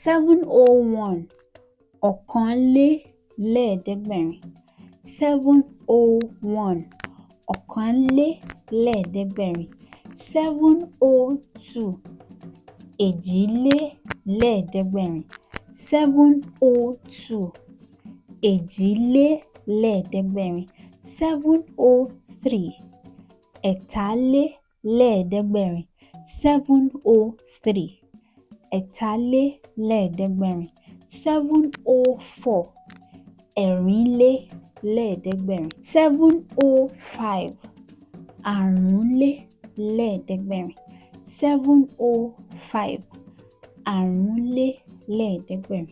701 ọ̀kànlélẹ́ẹ̀ẹ́dẹ́gbẹ̀rin 701 ọ̀kànlélẹ́ẹ̀ẹ́dẹ́gbẹ̀rin 702 èjìlélẹ́ẹ̀ẹ́dẹ́gbẹ̀rin 702 èjìlélẹ́ẹ̀ẹ́dẹ́gbẹ̀rin 703 ẹ̀tàlélẹ́ẹ̀ẹ́dẹ́gbẹ̀rin 703 ẹ̀tàlélẹ́ẹ̀ẹ́dẹ́gbẹ̀rin 704 ẹ̀rìnlélẹ́ẹ̀ẹ́dẹ́gbẹ̀rin 705 àrúnlélẹ́ẹ̀ẹ́dẹ́gbẹ̀rin 705 àrúnlélẹ́ẹ̀ẹ́dẹ́gbẹ̀rin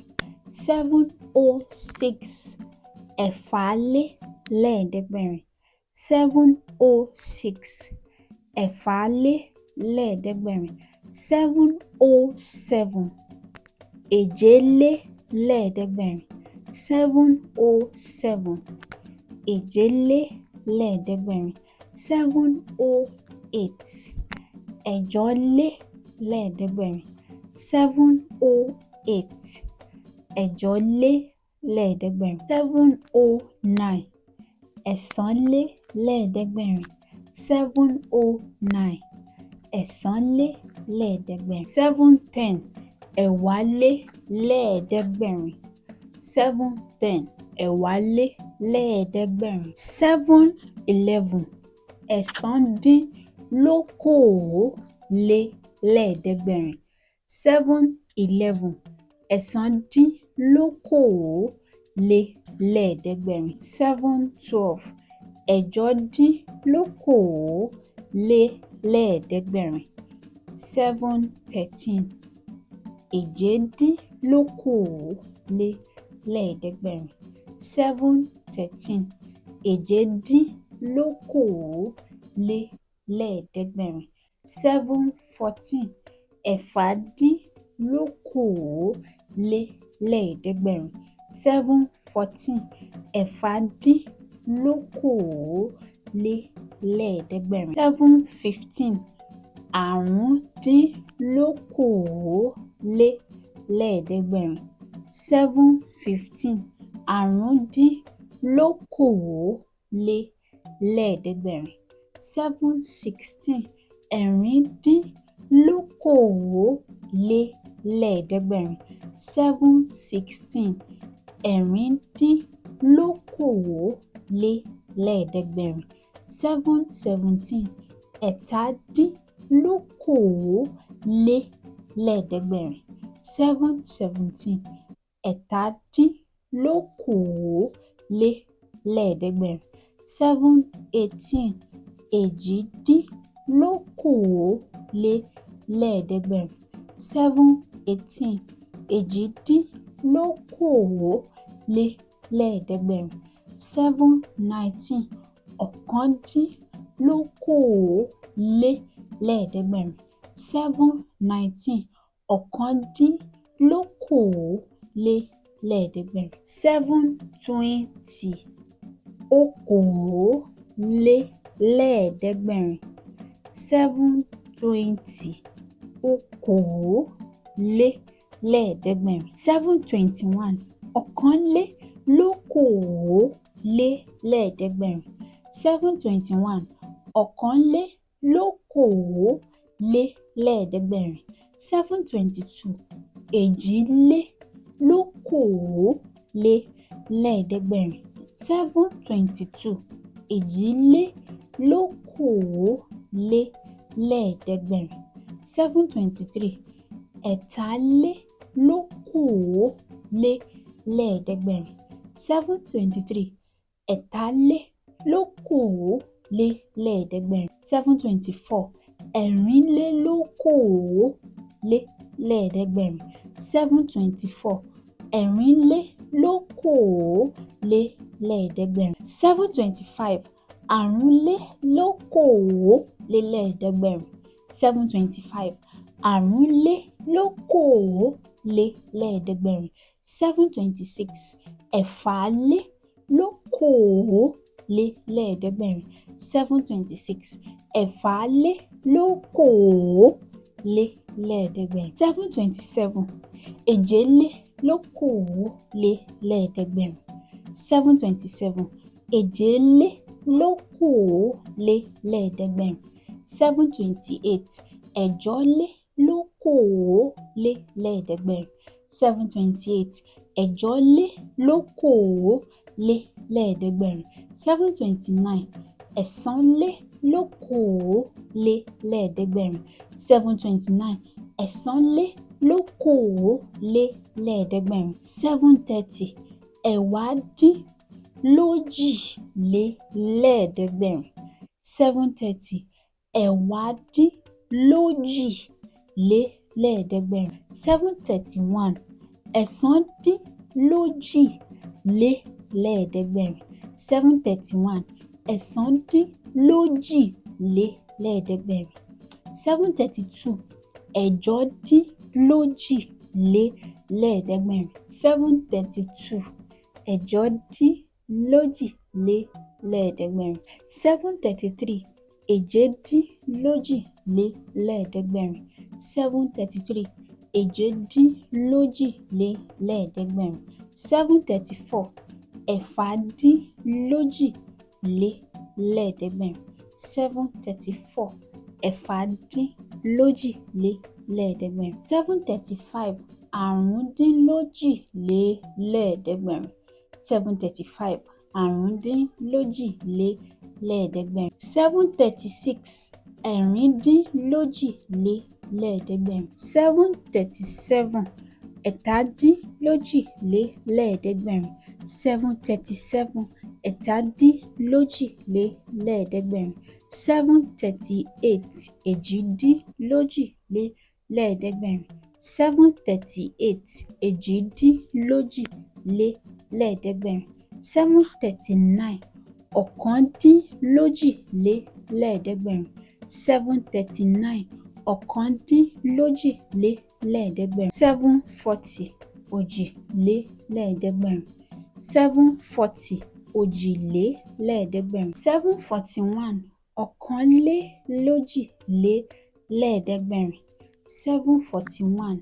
706 ẹ̀fàlélẹ́ẹ̀ẹ́dẹ́gbẹ̀rin 706 ẹ̀fàlélẹ́ẹ̀ẹ́dẹ́gbẹ̀rin 707 èjìlélẹ́ẹ̀ẹ́dẹ́gbẹ̀rin 707 èjìlélẹ́ẹ̀ẹ́dẹ́gbẹ̀rin 708 ẹ̀jọlélẹ́ẹ̀ẹ́dẹ́gbẹ̀rin 708 ẹ̀jọlélẹ́ẹ̀ẹ́dẹ́gbẹ̀rin 709 ẹ̀sánlélẹ́ẹ̀ẹ́dẹ́gbẹ̀rin 709 ẹ̀sánlélẹ́ẹ̀ẹ́dẹ́gbẹ̀rin 710 ẹ̀wálélẹ́ẹ̀ẹ́dẹ́gbẹ̀rin 710 ẹ̀wálélẹ́ẹ̀ẹ́dẹ́gbẹ̀rin 711 ẹ̀sándínlókòólélẹ́ẹ̀ẹ́dẹ́gbẹ̀rin 711 ẹ̀sándínlókòólélẹ́ẹ̀ẹ́dẹ́gbẹ̀rin 712 ẹ̀jọdínlókòólélẹ́ẹ̀ẹ́dẹ́gbẹ̀rin 713 èjìdínlókòólélẹ́ẹ̀ẹ́dẹ́gbẹ̀rin 713 èjìdínlókòólélẹ́ẹ̀ẹ́dẹ́gbẹ̀rin 714 ẹ̀fàdínlókòólélẹ́ẹ̀ẹ́dẹ́gbẹ̀rin 714 ẹ̀fàdínlókòólélẹ́ẹ̀ẹ́dẹ́gbẹ̀rin 715 àrúndínlókòólélẹ́ẹ̀ẹ́dẹ́gbẹ̀rin 715 àrúndínlókòólélẹ́ẹ̀ẹ́dẹ́gbẹ̀rin 716 ẹ̀rìndínlókòólélẹ́ẹ̀ẹ́dẹ́gbẹ̀rin 716 ẹ̀rìndínlókòólélẹ́ẹ̀ẹ́dẹ́gbẹ̀rin 717 ẹ̀tàdínlókòólélẹ́ẹ̀ẹ́dẹ́gbẹ̀rin 717 ẹ̀tàdínlókòólélẹ́ẹ̀ẹ́dẹ́gbẹ̀rin 718 èjìdínlókòólélẹ́ẹ̀ẹ́dẹ́gbẹ̀rin 718 èjìdínlókòólélẹ́ẹ̀ẹ́dẹ́gbẹ̀rin 719 ọ̀kándínlókòólélẹ́ẹ̀ẹ́dẹ́gbẹ̀rin 719 ọ̀kándínlókòólélẹ́ẹ̀ẹ́dẹ́gbẹ̀rin 720 okòólélẹ́ẹ̀ẹ́dẹ́gbẹ̀rin 720 okòólélẹ́ẹ̀ẹ́dẹ́gbẹ̀rin 721 ọ̀kànlélókòólélẹ́ẹ̀ẹ́dẹ́gbẹ̀rin 721 ọ̀kànlélókòólélẹ́ẹ̀ẹ́dẹ́gbẹ̀rin 722 èjìlélókòólélẹ́ẹ̀ẹ́dẹ́gbẹ̀rin 722 èjìlélókòólélẹ́ẹ̀ẹ́dẹ́gbẹ̀rin 723 ẹ̀tàlélókòólélẹ́ẹ̀ẹ́dẹ́gbẹ̀rin 723 ẹ̀tàlélókòólélẹ́ẹ̀ẹ́dẹ́gbẹ̀rin 724 ẹ̀rìnlélókòólélẹ́ẹ̀ẹ́dẹ́gbẹ̀rin 724 ẹ̀rìnlélókòólélẹ́ẹ̀ẹ́dẹ́gbẹ̀rin 725 àrúnlélókòólélẹ́ẹ̀ẹ́dẹ́gbẹ̀rin 725 àrúnlélókòólélẹ́ẹ̀ẹ́dẹ́gbẹ̀rin 726 ẹ̀fàlélókòólélẹ́ẹ̀ẹ́dẹ́gbẹ̀rin 726 ẹ̀fàlélókòólélẹ́ẹ̀ẹ́dẹ́gbẹ̀rin 727 èjìlélókòólélẹ́ẹ̀ẹ́dẹ́gbẹ̀rin 727 èjìlélókòólélẹ́ẹ̀ẹ́dẹ́gbẹ̀rin 728 ẹ̀jọ́lélókòólélẹ́ẹ̀ẹ́dẹ́gbẹ̀rin 728 ẹ̀jọ́lélókòólélẹ́ẹ̀ẹ́dẹ́gbẹ̀rin 729 ẹ̀sánlélókòólélẹ́ẹ̀ẹ́dẹ́gbẹ̀rin 729 ẹ̀sánlélókòólélẹ́ẹ̀ẹ́dẹ́gbẹ̀rin 730 ẹ̀wádínlójìlélẹ́ẹ̀ẹ́dẹ́gbẹ̀rin 730 ẹ̀wádínlójìlélẹ́ẹ̀ẹ́dẹ́gbẹ̀rin 731 ẹ̀sándínlójìlélẹ́ẹ̀ẹ́dẹ́gbẹ̀rin 731 ẹ̀sándínlójìlélẹ́ẹ̀ẹ́dẹ́gbẹ̀rin 732 ẹ̀jọ́dínlójìlélẹ́ẹ̀ẹ́dẹ́gbẹ̀rin 732 ẹ̀jọ́dínlójìlélẹ́ẹ̀ẹ́dẹ́gbẹ̀rin 733 èjedínlójìlélẹ́ẹ̀ẹ́dẹ́gbẹ̀rin 733 èjedínlójìlélẹ́ẹ̀ẹ́dẹ́gbẹ̀rin 734 ẹ̀fàdínlójìlélẹ́ẹ̀ẹ́dẹ́gbẹ̀rin 734 ẹ̀fàdínlójìlélẹ́ẹ̀ẹ́dẹ́gbẹ̀rin 735 àrúndínlójìlélẹ́ẹ̀ẹ́dẹ́gbẹ̀rin 735 àrúndínlójìlélẹ́ẹ̀ẹ́dẹ́gbẹ̀rin 736 ẹ̀rìndínlójìlélẹ́ẹ̀ẹ́dẹ́gbẹ̀rin 737 ẹ̀tàdínlójìlélẹ́ẹ̀ẹ́dẹ́gbẹ̀rin 737 ẹ̀tàdínlójìlélẹ́ẹ̀ẹ́dẹ́gbẹ̀rin 738 èjìdínlójìlélẹ́ẹ̀ẹ́dẹ́gbẹ̀rin 738 èjìdínlójìlélẹ́ẹ̀ẹ́dẹ́gbẹ̀rin 739 ọ̀kándínlójìlélẹ́ẹ̀ẹ́dẹ́gbẹ̀rin 739 ọ̀kándínlójìlélẹ́ẹ̀ẹ́dẹ́gbẹ̀rin 740 òjìlélẹ́ẹ̀ẹ́dẹ́gbẹ̀rin 740 òjìlélẹ́ẹ̀ẹ́dẹ́gbẹ̀rin 741 ọ̀kànlélójìlélẹ́ẹ̀ẹ́dẹ́gbẹ̀rin 741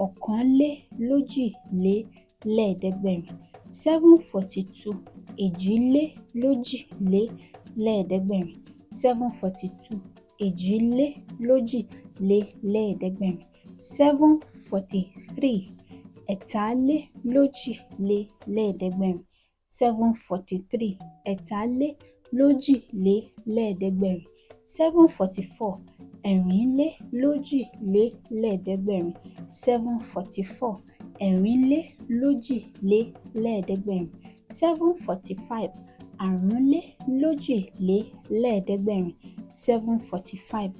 ọ̀kànlélójìlélẹ́ẹ̀ẹ́dẹ́gbẹ̀rin 742 èjìlélójìlélẹ́ẹ̀ẹ́dẹ́gbẹ̀rin 742 èjìlélójìlélẹ́ẹ̀ẹ́dẹ́gbẹ̀rin 743 ẹ̀tàlélójìlélẹ́ẹ̀ẹ́dẹ́gbẹ̀rin 743 ẹ̀tàlélójìlélẹ́ẹ̀ẹ́dẹ́gbẹ̀rin 744 ẹ̀rìnlélójìlélẹ́ẹ̀ẹ́dẹ́gbẹ̀rin 744 ẹ̀rìnlélójìlélẹ́ẹ̀ẹ́dẹ́gbẹ̀rin 745 àrúnlélójìlélẹ́ẹ̀ẹ́dẹ́gbẹ̀rin 745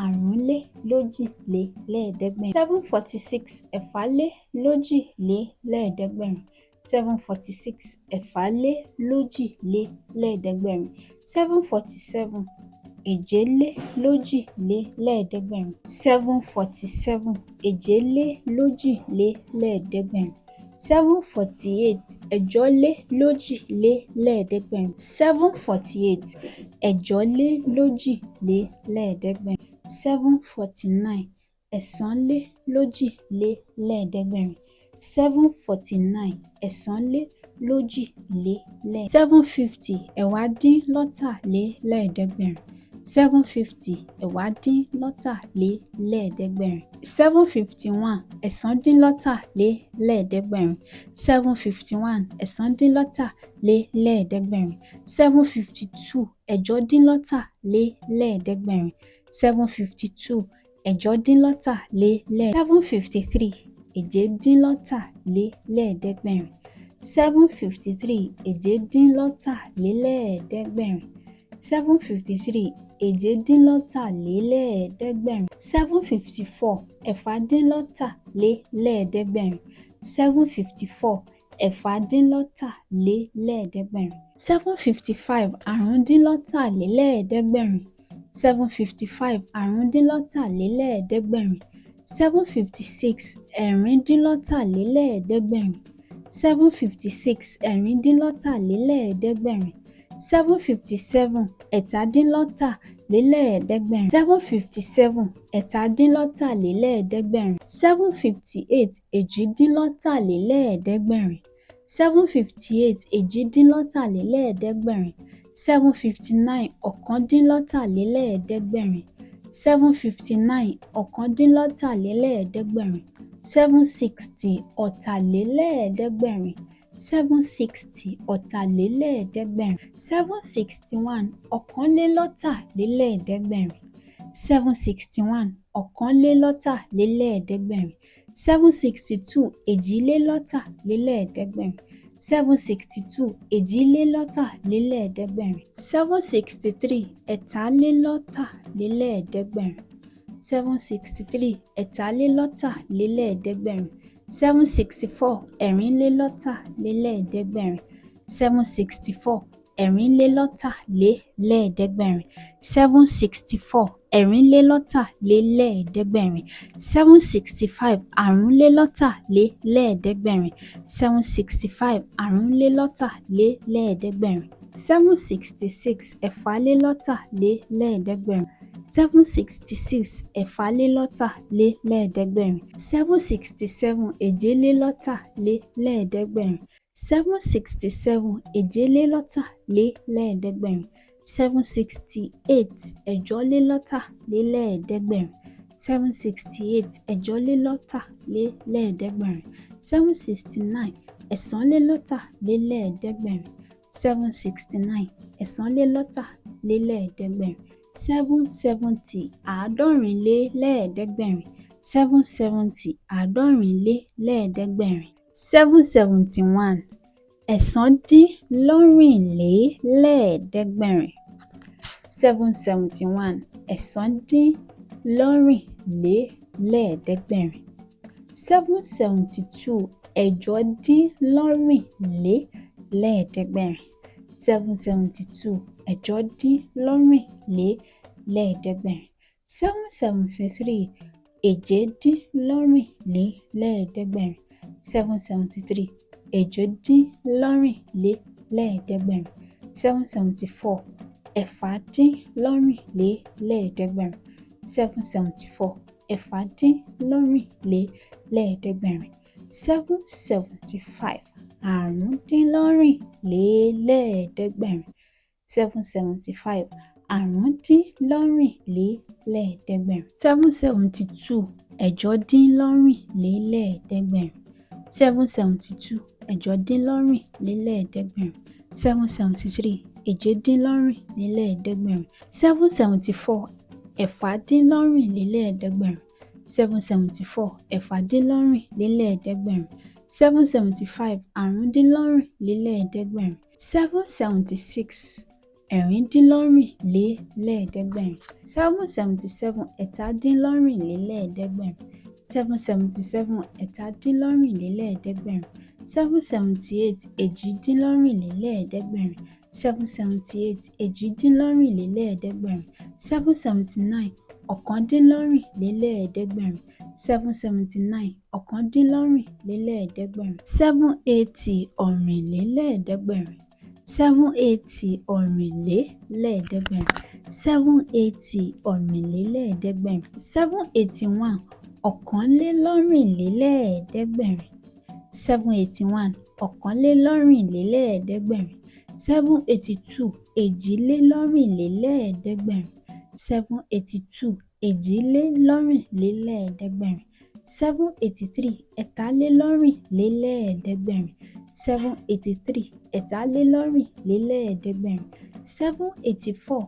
àrúnlélójìlélẹ́ẹ̀ẹ́dẹ́gbẹ̀rin 746 ẹ̀fàlélójìlélẹ́ẹ̀ẹ́dẹ́gbẹ̀rin 746 ẹ̀fàlélójìlélẹ́ẹ̀ẹ́dẹ́gbẹ̀rin 747 èjìlélójìlélẹ́ẹ̀ẹ́dẹ́gbẹ̀rin 747 èjìlélójìlélẹ́ẹ̀ẹ́dẹ́gbẹ̀rin 748 ẹ̀jọ́lélójìlélẹ́ẹ̀ẹ́dẹ́gbẹ̀rin 748 ẹ̀jọ́lélójìlélẹ́ẹ̀ẹ́dẹ́gbẹ̀rin 749 ẹ̀sánlélójìlélẹ́ẹ̀ẹ́dẹ́gbẹ̀rin 749 ẹ̀sánlélójìlélẹ́ẹ̀ẹ́dẹ́gbẹ̀rin 750 ẹ̀wádínlọ́tàlélẹ́ẹ̀ẹ́dẹ́gbẹ̀rin 750 ẹ̀wádínlọ́tàlélẹ́ẹ̀ẹ́dẹ́gbẹ̀rin 751 ẹ̀sándínlọ́tàlélẹ́ẹ̀ẹ́dẹ́gbẹ̀rin 751 ẹ̀sándínlọ́tàlélẹ́ẹ̀ẹ́dẹ́gbẹ̀rin 752 ẹ̀jọ́dínlọ́tàlélẹ́ẹ̀ẹ́dẹ́gbẹ̀rin 752 ẹ̀jọ́dínlọ́tàlélẹ́ẹ̀ẹ́dẹ́gbẹ̀rin 753 èjedínlọ́tàlélẹ́ẹ̀ẹ́dẹ́gbẹ̀rin 753 èjedínlọ́tàlélẹ́ẹ̀ẹ́dẹ́gbẹ̀rin 753 èjedínlọ́tàlélẹ́ẹ̀ẹ́dẹ́gbẹ̀rin 754 ẹ̀fàdínlọ́tàlélẹ́ẹ̀ẹ́dẹ́gbẹ̀rin 754 ẹ̀fàdínlọ́tàlélẹ́ẹ̀ẹ́dẹ́gbẹ̀rin 755 àrúndínlọ́tàlélẹ́ẹ̀ẹ́dẹ́gbẹ̀rin 755 àrúndínlọ́tàlélẹ́ẹ̀ẹ́dẹ́gbẹ̀rin 756 ẹ̀rìndínlọ́tàlélẹ́ẹ̀ẹ́dẹ́gbẹ̀rin 756 ẹ̀rìndínlọ́tàlélẹ́ẹ̀ẹ́dẹ́gbẹ̀rin 757 ẹ̀tàdínlọ́tàlélẹ́ẹ̀ẹ́dẹ́gbẹ̀rin lélẹ́ẹ̀ẹ́dẹ́gbẹ̀rin 757 ẹ̀tàdínlọ́tàlélẹ́ẹ̀ẹ́dẹ́gbẹ̀rin 758 èjìdínlọ́tàlélẹ́ẹ̀ẹ́dẹ́gbẹ̀rin 758 èjìdínlọ́tàlélẹ́ẹ̀ẹ́dẹ́gbẹ̀rin 759 ọ̀kándínlọ́tàlélẹ́ẹ̀ẹ́dẹ́gbẹ̀rin 759 ọ̀kándínlọ́tàlélẹ́ẹ̀ẹ́dẹ́gbẹ̀rin 760 ọ̀tàlélẹ́ẹ̀ẹ́dẹ́gbẹ̀rin 760 ọ̀tàlélẹ́ẹ̀ẹ́dẹ́gbẹ̀rin 761 ọ̀kànlélọ́tàlélẹ́ẹ̀ẹ́dẹ́gbẹ̀rin 761 ọ̀kànlélọ́tàlélẹ́ẹ̀ẹ́dẹ́gbẹ̀rin 762 èjìlélọ́tàlélẹ́ẹ̀ẹ́dẹ́gbẹ̀rin 762 èjìlélọ́tàlélẹ́ẹ̀ẹ́dẹ́gbẹ̀rin 763 ẹ̀tàlélọ́tàlélẹ́ẹ̀ẹ́dẹ́gbẹ̀rin 763 ẹ̀tàlélọ́tàlélẹ́ẹ̀ẹ́dẹ́gbẹ̀rin 764 ẹ̀rìnlélọ́tàlélẹ́ẹ̀ẹ́dẹ́gbẹ̀rin 764 ẹ̀rìnlélọ́tàlélẹ́ẹ̀ẹ́dẹ́gbẹ̀rin 764 ẹ̀rìnlélọ́tàlélẹ́ẹ̀ẹ́dẹ́gbẹ̀rin 765 àrúnlélọ́tàlélẹ́ẹ̀ẹ́dẹ́gbẹ̀rin 765 àrúnlélọ́tàlélẹ́ẹ̀ẹ́dẹ́gbẹ̀rin 766 ẹ̀fàlélọ́tàlélẹ́ẹ̀ẹ́dẹ́gbẹ̀rin 766 ẹ̀fàlélọ́tàlélẹ́ẹ̀ẹ́dẹ́gbẹ̀rin 767 èjìlélọ́tàlélẹ́ẹ̀ẹ́dẹ́gbẹ̀rin 767 èjìlélọ́tàlélẹ́ẹ̀ẹ́dẹ́gbẹ̀rin 768 ẹ̀jọ́lélọ́tàlélẹ́ẹ̀ẹ́dẹ́gbẹ̀rin 768 ẹ̀jọ́lélọ́tàlélẹ́ẹ̀ẹ́dẹ́gbẹ̀rin 769 ẹ̀sánlélọ́tàlélẹ́ẹ̀ẹ́dẹ́gbẹ̀rin 769 ẹ̀sánlélọ́tàlélẹ́ẹ̀ẹ́dẹ́gbẹ̀rin 770 àádọ́rinlélẹ́ẹ̀ẹ́dẹ́gbẹ̀rin 770 àádọ́rinlélẹ́ẹ̀ẹ́dẹ́gbẹ̀rin 771 ẹ̀sándínlọ́rìnlélẹ́ẹ̀ẹ́dẹ́gbẹ̀rin 771 ẹ̀sándínlọ́rìnlélẹ́ẹ̀ẹ́dẹ́gbẹ̀rin 772 ẹ̀jọ́dínlọ́rìnlélẹ́ẹ̀ẹ́dẹ́gbẹ̀rin 772 ẹ̀jọ́dínlọ́rìnlélẹ́ẹ̀ẹ́dẹ́gbẹ̀rin 773 èjìdínlọ́rìnlélẹ́ẹ̀ẹ́dẹ́gbẹ̀rin 773 èjìdínlọ́rìnlélẹ́ẹ̀ẹ́dẹ́gbẹ̀rin 774 ẹ̀fàdínlọ́rìnlélẹ́ẹ̀ẹ́dẹ́gbẹ̀rin 774 ẹ̀fàdínlọ́rìnlélẹ́ẹ̀ẹ́dẹ́gbẹ̀rin 775 àrúndínlọ́rìnlélẹ́ẹ̀ẹ́dẹ́gbẹ̀rin 775 àrúndínlọ́rìnlélẹ́ẹ̀ẹ́dẹ́gbẹ̀rin 772 ẹ̀jọ́dínlọ́rìnlélẹ́ẹ̀ẹ́dẹ́gbẹ̀rin 772 ẹ̀jọ́dínlọ́rìnlélẹ́ẹ̀ẹ́dẹ́gbẹ̀rin 773 èjìdínlọ́rìnlélẹ́ẹ̀ẹ́dẹ́gbẹ̀rin 774 ẹ̀fàdínlọ́rìnlélẹ́ẹ̀ẹ́dẹ́gbẹ̀rin 774 ẹ̀fàdínlọ́rìnlélẹ́ẹ̀ẹ́dẹ́gbẹ̀rin 775 àrúndínlọ́rìnlélẹ́ẹ̀ẹ́dẹ́gbẹ̀rin 776 ẹ̀rìndínlọ́rìnlélẹ́ẹ̀ẹ́dẹ́gbẹ̀rin 777 ẹ̀tàdínlọ́rìnlélẹ́ẹ̀ẹ́dẹ́gbẹ̀rin 777 ẹ̀tàdínlọ́rìnlélẹ́ẹ̀ẹ́dẹ́gbẹ̀rin 778 èjìdínlọ́rìnlélẹ́ẹ̀ẹ́dẹ́gbẹ̀rin 778 èjìdínlọ́rìnlélẹ́ẹ̀ẹ́dẹ́gbẹ̀rin 779 ọ̀kándínlọ́rìnlélẹ́ẹ̀ẹ́dẹ́gbẹ̀rin 779 ọ̀kándínlọ́rìnlélẹ́ẹ̀ẹ́dẹ́gbẹ̀rin 780 ọ̀rìnlélẹ́ẹ̀ẹ́dẹ́gbẹ̀rin 780 ọ̀rìnlélẹ́ẹ̀ẹ́dẹ́gbẹ̀rin 780 ọ̀rìnlélẹ́ẹ̀ẹ́dẹ́gbẹ̀rin 781 ọ̀kànlélọ́rìnlélẹ́ẹ̀ẹ́dẹ́gbẹ̀rin 781 ọ̀kànlélọ́rìnlélẹ́ẹ̀ẹ́dẹ́gbẹ̀rin 782 èjìlélọ́rìnlélẹ́ẹ̀ẹ́dẹ́gbẹ̀rin 782 èjìlélọ́rìnlélẹ́ẹ̀ẹ́dẹ́gbẹ̀rin 783 ẹ̀tàlélọ́rìnlélẹ́ẹ̀ẹ́dẹ́gbẹ̀rin 783 ẹ̀tàlélọ́rìnlélẹ́ẹ̀ẹ́dẹ́gbẹ̀rin 784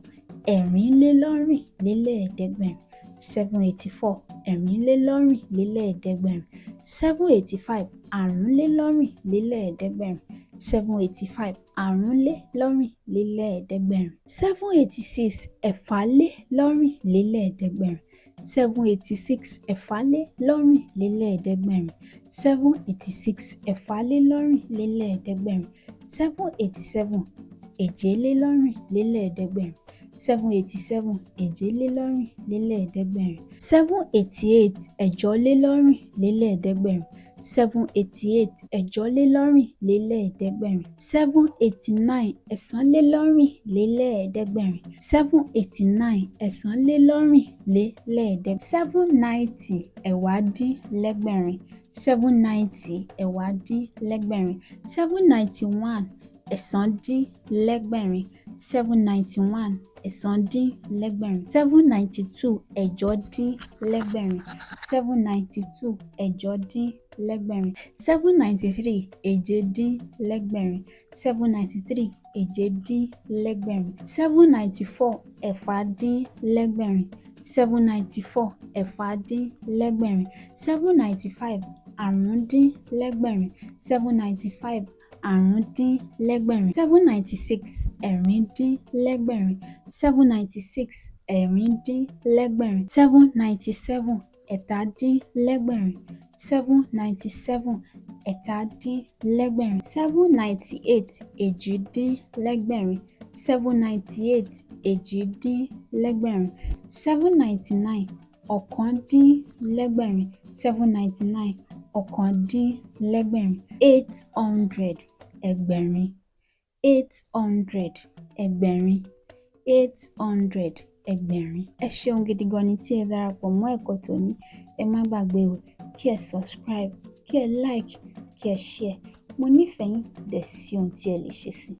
ẹ̀rìnlélọ́rìnlélẹ́ẹ̀ẹ́dẹ́gbẹ̀rin 784 ẹ̀rìnlélọ́rìnlélẹ́ẹ̀ẹ́dẹ́gbẹ̀rin 785 àrúnlélọ́rìnlélẹ́ẹ̀ẹ́dẹ́gbẹ̀rin 785 àrúnlélọ́rìnlélẹ́ẹ̀ẹ́dẹ́gbẹ̀rin 786 ẹ̀fàlélọ́rìnlélẹ́ẹ̀ẹ́dẹ́gbẹ̀rin 786 ẹ̀fàlélọ́rìnlélẹ́ẹ̀ẹ́dẹ́gbẹ̀rin 786 ẹ̀fàlélọ́rìnlélẹ́ẹ̀ẹ́dẹ́gbẹ̀rin 787 èjìlélọ́rìnlélẹ́ẹ̀ẹ́dẹ́gbẹ̀rin 787 èjìlélọ́rìnlélẹ́ẹ̀ẹ́dẹ́gbẹ̀rin 788 ẹ̀jọ́lélọ́rìnlélẹ́ẹ̀ẹ́dẹ́gbẹ̀rin 788 ẹ̀jọlélọ́rìnlélẹ́ẹ̀ẹ́dẹ́gbẹ̀rin. 789 ẹ̀sánlélọ́rìnlélẹ́ẹ̀ẹ́dẹ́gbẹ̀rin. 789 ẹ̀sánlélọ́rìnlélẹ́ẹ̀ẹ́dẹ́gbẹ̀rin. 790 ẹ̀wádínlẹ́gbẹ̀rin. 790 ẹ̀wádínlẹ́gbẹ̀rin. 791 ẹ̀sándínlẹ́gbẹ̀rin. 791 ẹ̀sándínlẹ́gbẹ̀rin. 792 ẹ̀jọdínlẹ́gbẹ̀rin. 792 ẹ̀jọdínlẹ́gbẹ̀rin. 793 èjedínlẹ́gbẹ̀rin. 793 èjedínlẹ́gbẹ̀rin. 794 ẹ̀fàdínlẹ́gbẹ̀rin. 794 ẹ̀fàdínlẹ́gbẹ̀rin. 795 àrúndínlẹ́gbẹ̀rin. 795 àrúndínlẹ́gbẹ̀rin. 796 ẹ̀rìndínlẹ́gbẹ̀rin. 796 ẹ̀rìndínlẹ́gbẹ̀rin. 797 ẹ̀tàdínlẹ́gbẹ̀rin. 797 ẹ̀tàdínlẹ́gbẹ̀rin. 798 èjìdínlẹ́gbẹ̀rin. 798 èjìdínlẹ́gbẹ̀rin. 799 ọ̀kándínlẹ́gbẹ̀rin. 799 ọ̀kándínlẹ́gbẹ̀rin. 800 ẹgbẹ̀rin. 800 ẹgbẹ̀rin. 800 ẹgbẹ̀rin. Ẹ ṣeun gidi gan ni tí ẹ darapọ̀ mọ́ ẹ̀kọ́ tòní. Ẹ má gbàgbé o kí ẹ subscribe, kí ẹ like, kí ẹ share. Mo nífẹ̀ẹ́ yín, dẹ̀ sí ohun tí ẹ lè ṣe sí.